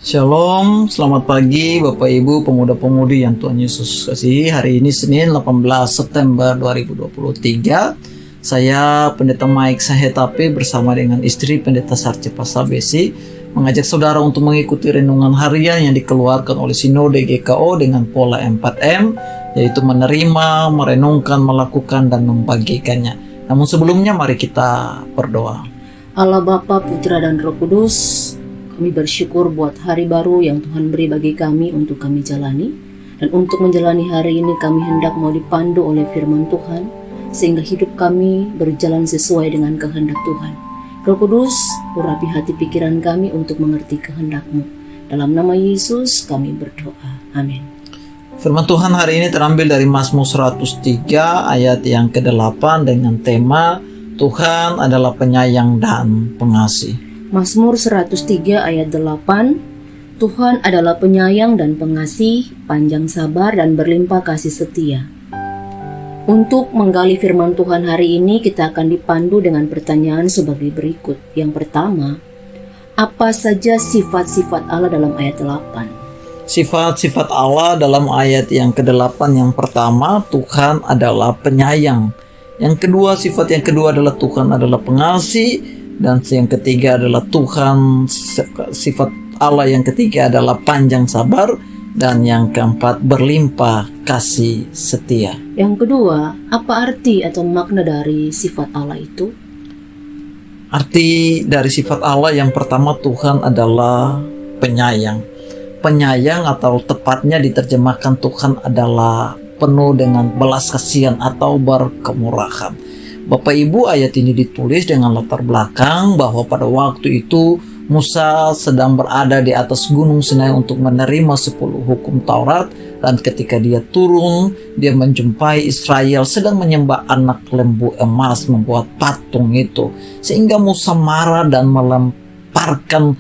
Shalom, selamat pagi Bapak Ibu pemuda-pemudi yang Tuhan Yesus kasihi. Hari ini Senin 18 September 2023. Saya Pendeta Mike Sahetape bersama dengan istri Pendeta Sarce Pasabesi mengajak saudara untuk mengikuti renungan harian yang dikeluarkan oleh Sinode GKO dengan pola 4M, yaitu menerima, merenungkan, melakukan, dan membagikannya. Namun sebelumnya mari kita berdoa. Allah Bapa, Putra, dan Roh Kudus, kami bersyukur buat hari baru yang Tuhan beri bagi kami untuk kami jalani. Dan untuk menjalani hari ini kami hendak mau dipandu oleh firman Tuhan, sehingga hidup kami berjalan sesuai dengan kehendak Tuhan. Roh Kudus, urapi hati pikiran kami untuk mengerti kehendak-Mu. Dalam nama Yesus kami berdoa. Amin. Firman Tuhan hari ini terambil dari Mazmur 103 ayat yang ke-8 dengan tema Tuhan adalah penyayang dan pengasih. Mazmur 103 ayat 8, Tuhan adalah penyayang dan pengasih, panjang sabar dan berlimpah kasih setia. Untuk menggali firman Tuhan hari ini, kita akan dipandu dengan pertanyaan sebagai berikut. Yang pertama, apa saja sifat-sifat Allah dalam ayat 8? Sifat-sifat Allah dalam ayat yang ke-8 yang pertama, Tuhan adalah penyayang. Yang kedua, sifat yang kedua adalah Tuhan adalah pengasih. Dan yang ketiga adalah Tuhan, sifat Allah yang ketiga adalah panjang sabar. Dan yang keempat berlimpah kasih setia. Yang kedua, apa arti atau makna dari sifat Allah itu? Arti dari sifat Allah yang pertama, Tuhan adalah penyayang. Penyayang atau tepatnya diterjemahkan Tuhan adalah penuh dengan belas kasihan atau berkemurahan. Bapak Ibu, ayat ini ditulis dengan latar belakang bahwa pada waktu itu Musa sedang berada di atas gunung Sinai untuk menerima 10 hukum Taurat, dan ketika dia turun, dia menjumpai Israel sedang menyembah anak lembu emas, membuat patung itu, sehingga Musa marah dan melemparkan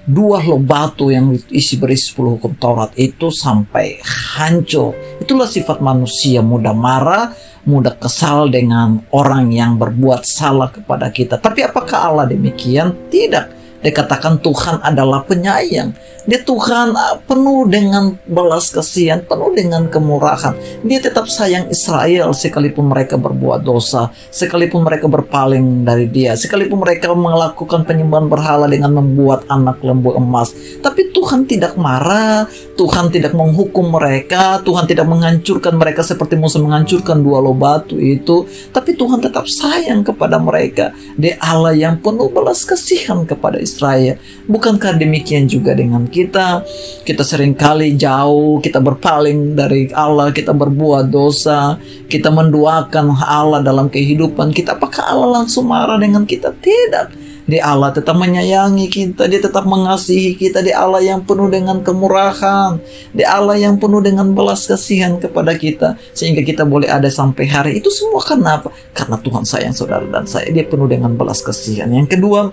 2 batu yang berisi 10 hukum Taurat itu sampai hancur. Itulah sifat manusia, mudah marah, mudah kesal dengan orang yang berbuat salah kepada kita. Tapi apakah Allah demikian? Tidak. Dikatakan Tuhan adalah penyayang. Dia Tuhan penuh dengan belas kasihan, penuh dengan kemurahan. Dia tetap sayang Israel sekalipun mereka berbuat dosa, sekalipun mereka berpaling dari Dia, sekalipun mereka melakukan penyembahan berhala dengan membuat anak lembu emas. Tapi Tuhan tidak marah, Tuhan tidak menghukum mereka, Tuhan tidak menghancurkan mereka seperti Musa menghancurkan 2 batu itu. Tapi Tuhan tetap sayang kepada mereka. Dia Allah yang penuh belas kasihan kepada Israel. Bukankah demikian juga dengan kita? Kita seringkali jauh, kita berpaling dari Allah, kita berbuat dosa, kita menduakan Allah dalam kehidupan kita. Apakah Allah langsung marah dengan kita? Tidak. Dia Allah tetap menyayangi kita, Dia tetap mengasihi kita. Dia Allah yang penuh dengan kemurahan, Dia Allah yang penuh dengan belas kasihan kepada kita, sehingga kita boleh ada sampai hari itu. Semua karena apa? Karena Tuhan sayang saudara dan saya. Dia penuh dengan belas kasihan. Yang kedua,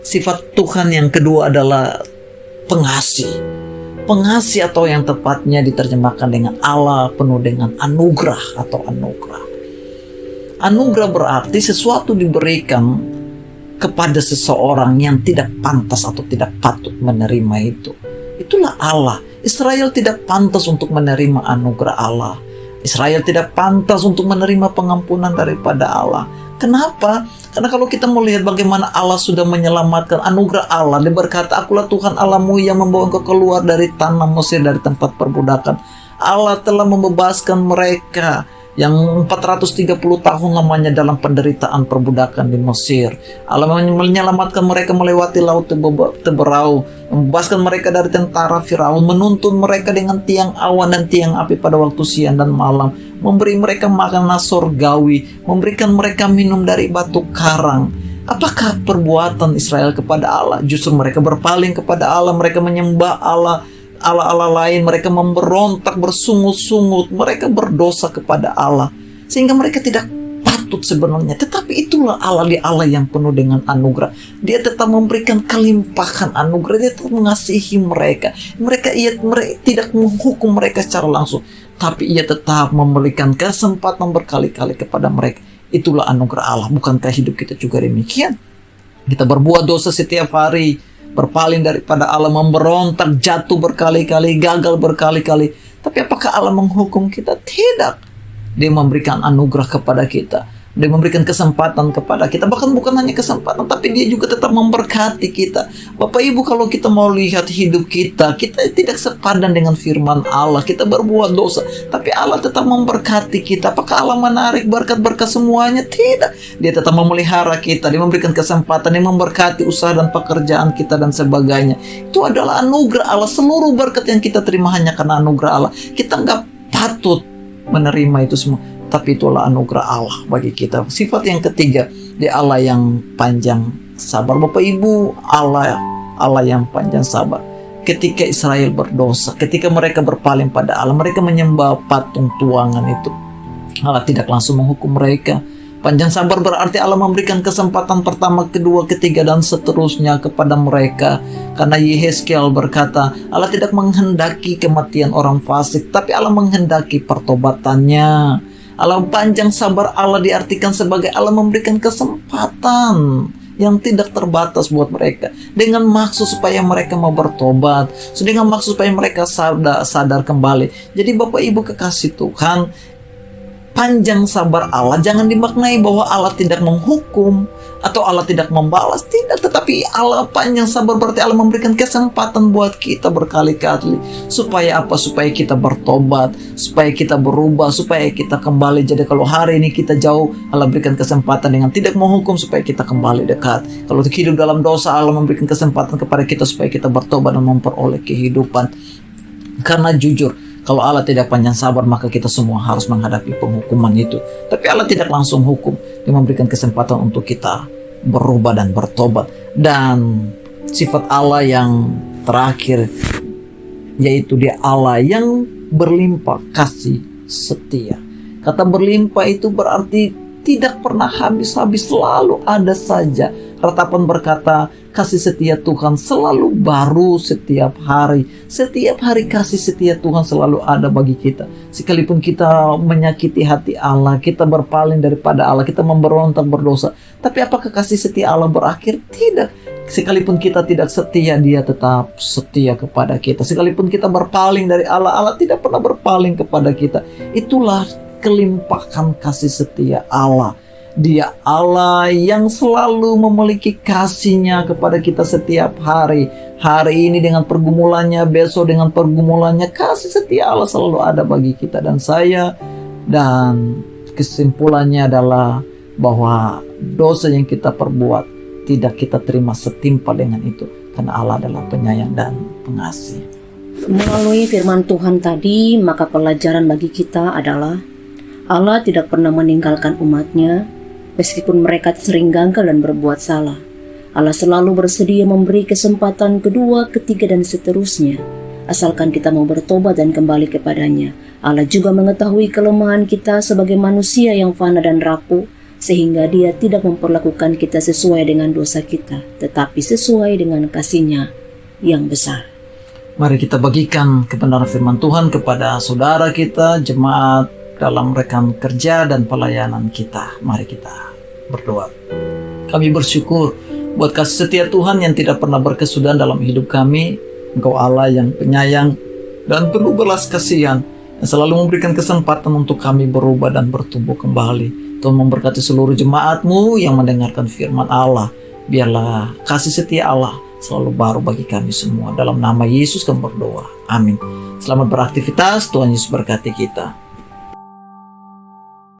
sifat Tuhan yang kedua adalah pengasih. Pengasih atau yang tepatnya diterjemahkan dengan Allah penuh dengan anugerah atau anugerah. Anugerah berarti sesuatu diberikan kepada seseorang yang tidak pantas atau tidak patut menerima itu. Itulah Allah. Israel tidak pantas untuk menerima anugerah Allah. Israel tidak pantas untuk menerima pengampunan daripada Allah. Kenapa? Karena kalau kita melihat bagaimana Allah sudah menyelamatkan, anugerah Allah, Dia berkata, "Akulah Tuhan Allahmu yang membawa engkau keluar dari tanah Mesir, dari tempat perbudakan." Allah telah membebaskan mereka yang 430 tahun lamanya dalam penderitaan perbudakan di Mesir. Allah menyelamatkan mereka melewati laut Teberau, membebaskan mereka dari tentara Firaun, menuntun mereka dengan tiang awan dan tiang api pada waktu siang dan malam, memberi mereka makanan surgawi, memberikan mereka minum dari batu karang. Apakah perbuatan Israel kepada Allah? Justru mereka berpaling kepada Allah, mereka menyembah Allah lain, mereka memberontak, bersungut-sungut, mereka berdosa kepada Allah, sehingga mereka tidak patut sebenarnya. Tetapi itulah Allah, Dia Allah yang penuh dengan anugerah. Dia tetap memberikan kelimpahan anugerah, Dia tetap mengasihi mereka. Ia tidak menghukum mereka secara langsung, tapi Ia tetap memberikan kesempatan berkali-kali kepada mereka. Itulah anugerah Allah. Bukankah hidup kita juga demikian? Kita berbuat dosa setiap hari, berpaling daripada Allah, memberontak, jatuh berkali-kali, gagal berkali-kali. Tapi apakah Allah menghukum kita? Tidak. Dia memberikan anugerah kepada kita. Dia memberikan kesempatan kepada kita. Bahkan bukan hanya kesempatan, tapi dia juga tetap memberkati kita. Bapak Ibu, kalau kita mau lihat hidup kita, kita tidak sepadan dengan firman Allah. Kita berbuat dosa, tapi Allah tetap memberkati kita. Apakah Allah menarik berkat-berkat semuanya? Tidak. Dia tetap memelihara kita. Dia memberikan kesempatan. Dia memberkati usaha dan pekerjaan kita dan sebagainya. Itu adalah anugerah Allah. Seluruh berkat yang kita terima hanya karena anugerah Allah. Kita nggak patut menerima itu semua, tapi itulah anugerah Allah bagi kita. Sifat yang ketiga, dia Allah yang panjang sabar. Bapak Ibu, Allah yang panjang sabar. Ketika Israel berdosa, ketika mereka berpaling pada Allah, mereka menyembah patung tuangan itu, Allah tidak langsung menghukum mereka. Panjang sabar berarti Allah memberikan kesempatan pertama, kedua, ketiga, dan seterusnya kepada mereka. Karena Yehezkiel berkata, Allah tidak menghendaki kematian orang fasik, tapi Allah menghendaki pertobatannya. Allah panjang sabar, Allah diartikan sebagai Allah memberikan kesempatan yang tidak terbatas buat mereka, dengan maksud supaya mereka mau bertobat, dengan maksud supaya mereka sadar kembali. Jadi Bapak Ibu kekasih Tuhan, panjang sabar Allah jangan dimaknai bahwa Allah tidak menghukum atau Allah tidak membalas. Tidak, tetapi Allah panjang sabar berarti Allah memberikan kesempatan buat kita berkali-kali. Supaya apa? Supaya kita bertobat, supaya kita berubah, supaya kita kembali. Jadi kalau hari ini kita jauh, Allah berikan kesempatan dengan tidak menghukum supaya kita kembali dekat. Kalau hidup dalam dosa, Allah memberikan kesempatan kepada kita supaya kita bertobat dan memperoleh kehidupan. Karena jujur, kalau Allah tidak panjang sabar, maka kita semua harus menghadapi penghukuman itu. Tapi Allah tidak langsung hukum. Dia memberikan kesempatan untuk kita berubah dan bertobat. Dan sifat Allah yang terakhir, yaitu dia Allah yang berlimpah kasih setia. Kata berlimpah itu berarti tidak pernah habis-habis, selalu ada saja. Ratapan berkata, kasih setia Tuhan selalu baru setiap hari. Setiap hari kasih setia Tuhan selalu ada bagi kita. Sekalipun kita menyakiti hati Allah, kita berpaling daripada Allah, kita memberontak berdosa. Tapi apakah kasih setia Allah berakhir? Tidak. Sekalipun kita tidak setia, dia tetap setia kepada kita. Sekalipun kita berpaling dari Allah, Allah tidak pernah berpaling kepada kita. Itulah kelimpahan kasih setia Allah. Dia Allah yang selalu memiliki kasih-Nya kepada kita setiap hari. Hari ini dengan pergumulannya, besok dengan pergumulannya, kasih setia Allah selalu ada bagi kita dan saya. Dan kesimpulannya adalah bahwa dosa yang kita perbuat tidak kita terima setimpal dengan itu, karena Allah adalah penyayang dan pengasih. Melalui firman Tuhan tadi, maka pelajaran bagi kita adalah Allah tidak pernah meninggalkan umat-Nya meskipun mereka sering gagal dan berbuat salah. Allah selalu bersedia memberi kesempatan kedua, ketiga, dan seterusnya, asalkan kita mau bertobat dan kembali kepadanya. Allah juga mengetahui kelemahan kita sebagai manusia yang fana dan rapuh, sehingga Dia tidak memperlakukan kita sesuai dengan dosa kita, tetapi sesuai dengan kasih-Nya yang besar. Mari kita bagikan kebenaran firman Tuhan kepada saudara kita, jemaat dalam rekan kerja dan pelayanan kita. Mari kita berdoa. Kami bersyukur buat kasih setia Tuhan yang tidak pernah berkesudahan dalam hidup kami. Engkau Allah yang penyayang dan penuh belas kasihan, yang selalu memberikan kesempatan untuk kami berubah dan bertumbuh kembali. Tuhan memberkati seluruh jemaat-Mu yang mendengarkan firman Allah. Biarlah kasih setia Allah selalu baru bagi kami semua. Dalam nama Yesus kami berdoa. Amin. Selamat beraktivitas. Tuhan Yesus berkati kita.